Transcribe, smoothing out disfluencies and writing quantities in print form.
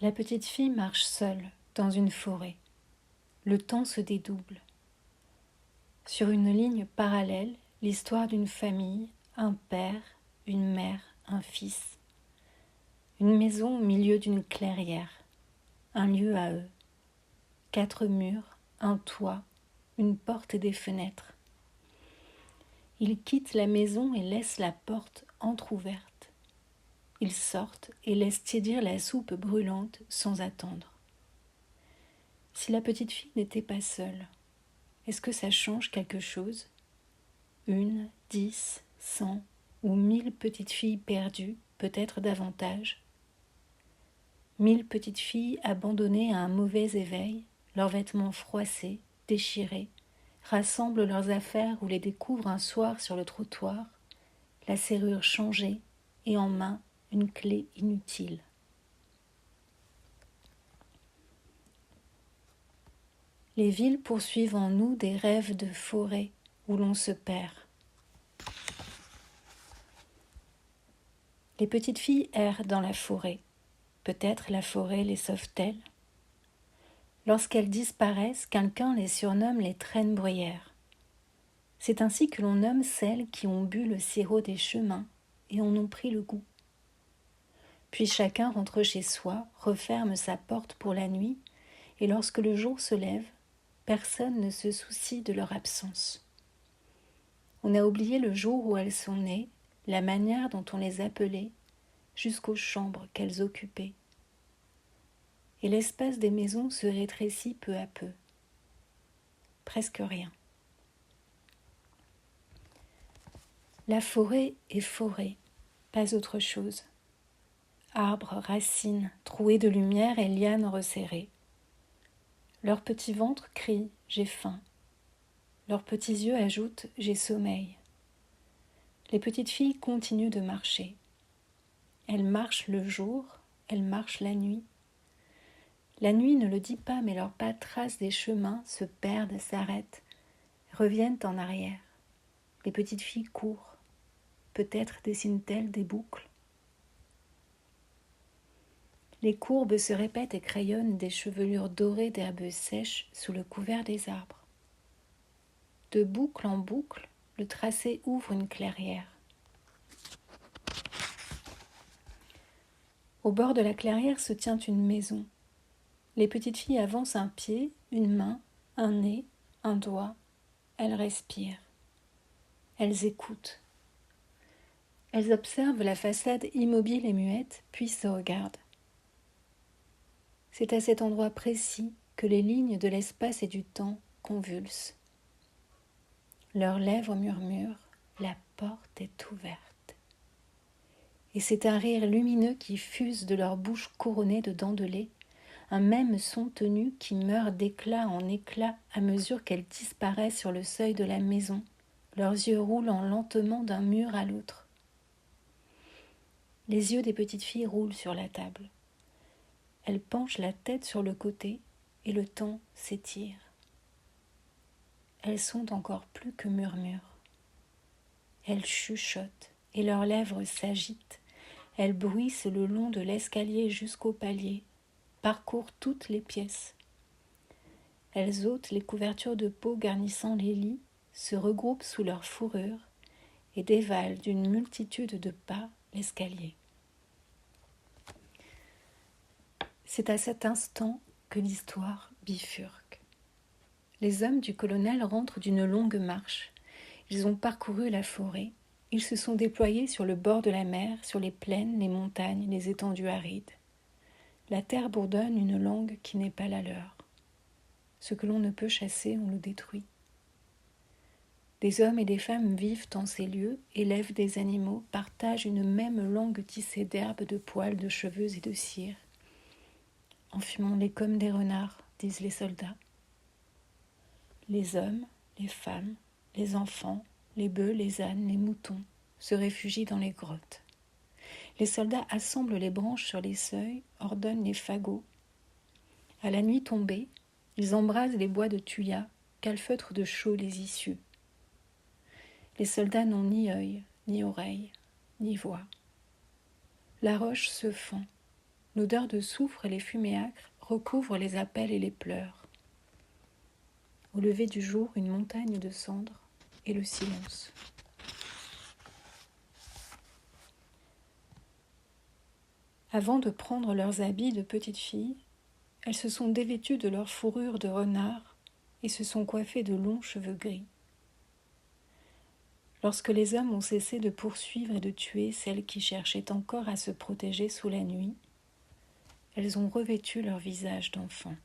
La petite fille marche seule dans une forêt. Le temps se dédouble. Sur une ligne parallèle, l'histoire d'une famille, un père, une mère, un fils. Une maison au milieu d'une clairière, un lieu à eux. 4 murs, un toit, une porte et des fenêtres. Ils quittent la maison et laissent la porte entr'ouverte. Ils sortent et laissent tiédir la soupe brûlante sans attendre. Si la petite fille n'était pas seule, est-ce que ça change quelque chose ? 1, 10, 100 ou 1000 petites filles perdues, peut-être davantage. 1000 petites filles abandonnées à un mauvais éveil, leurs vêtements froissés, déchirés, rassemblent leurs affaires ou les découvrent un soir sur le trottoir, la serrure changée et en main une clé inutile. Les villes poursuivent en nous des rêves de forêt où l'on se perd. Les petites filles errent dans la forêt. Peut-être la forêt les sauve-t-elle ? Lorsqu'elles disparaissent, quelqu'un les surnomme les traînes bruyères. C'est ainsi que l'on nomme celles qui ont bu le sirop des chemins et en ont pris le goût. Puis chacun rentre chez soi, referme sa porte pour la nuit, et lorsque le jour se lève, personne ne se soucie de leur absence. On a oublié le jour où elles sont nées, la manière dont on les appelait, jusqu'aux chambres qu'elles occupaient. Et l'espace des maisons se rétrécit peu à peu. Presque rien. La forêt est forêt, pas autre chose. Arbres, racines, troués de lumière et lianes resserrées. Leurs petits ventres crient « j'ai faim ». Leurs petits yeux ajoutent « j'ai sommeil ». Les petites filles continuent de marcher. Elles marchent le jour, elles marchent la nuit. La nuit ne le dit pas, mais leurs pas tracent des chemins, se perdent, s'arrêtent, reviennent en arrière. Les petites filles courent. Peut-être dessinent-elles des boucles. Les courbes se répètent et crayonnent des chevelures dorées d'herbes sèches sous le couvert des arbres. De boucle en boucle, le tracé ouvre une clairière. Au bord de la clairière se tient une maison. Les petites filles avancent un pied, une main, un nez, un doigt. Elles respirent. Elles écoutent. Elles observent la façade immobile et muette, puis se regardent. C'est à cet endroit précis que les lignes de l'espace et du temps convulsent. Leurs lèvres murmurent « La porte est ouverte ». Et c'est un rire lumineux qui fuse de leur bouche couronnée de dents de lait, un même son tenu qui meurt d'éclat en éclat à mesure qu'elles disparaissent sur le seuil de la maison, leurs yeux roulant lentement d'un mur à l'autre. Les yeux des petites filles roulent sur la table. Elles penchent la tête sur le côté et le temps s'étire. Elles sont encore plus que murmures. Elles chuchotent et leurs lèvres s'agitent. Elles bruissent le long de l'escalier jusqu'au palier, parcourent toutes les pièces. Elles ôtent les couvertures de peau garnissant les lits, se regroupent sous leur fourrure et dévalent d'une multitude de pas l'escalier. C'est à cet instant que l'histoire bifurque. Les hommes du colonel rentrent d'une longue marche. Ils ont parcouru la forêt. Ils se sont déployés sur le bord de la mer, sur les plaines, les montagnes, les étendues arides. La terre bourdonne une langue qui n'est pas la leur. Ce que l'on ne peut chasser, on le détruit. Des hommes et des femmes vivent en ces lieux, élèvent des animaux, partagent une même langue tissée d'herbes, de poils, de cheveux et de cire. Enfumons-les comme des renards, disent les soldats. Les hommes, les femmes, les enfants, les bœufs, les ânes, les moutons se réfugient dans les grottes. Les soldats assemblent les branches sur les seuils, ordonnent les fagots. À la nuit tombée, ils embrasent les bois de thuya, calfeutrent de chaux les issues. Les soldats n'ont ni œil, ni oreille, ni voix. La roche se fend. L'odeur de soufre et les fumées âcres recouvrent les appels et les pleurs. Au lever du jour, une montagne de cendres et le silence. Avant de prendre leurs habits de petites filles, elles se sont dévêtues de leurs fourrures de renard et se sont coiffées de longs cheveux gris. Lorsque les hommes ont cessé de poursuivre et de tuer celles qui cherchaient encore à se protéger sous la nuit, elles ont revêtu leur visage d'enfant.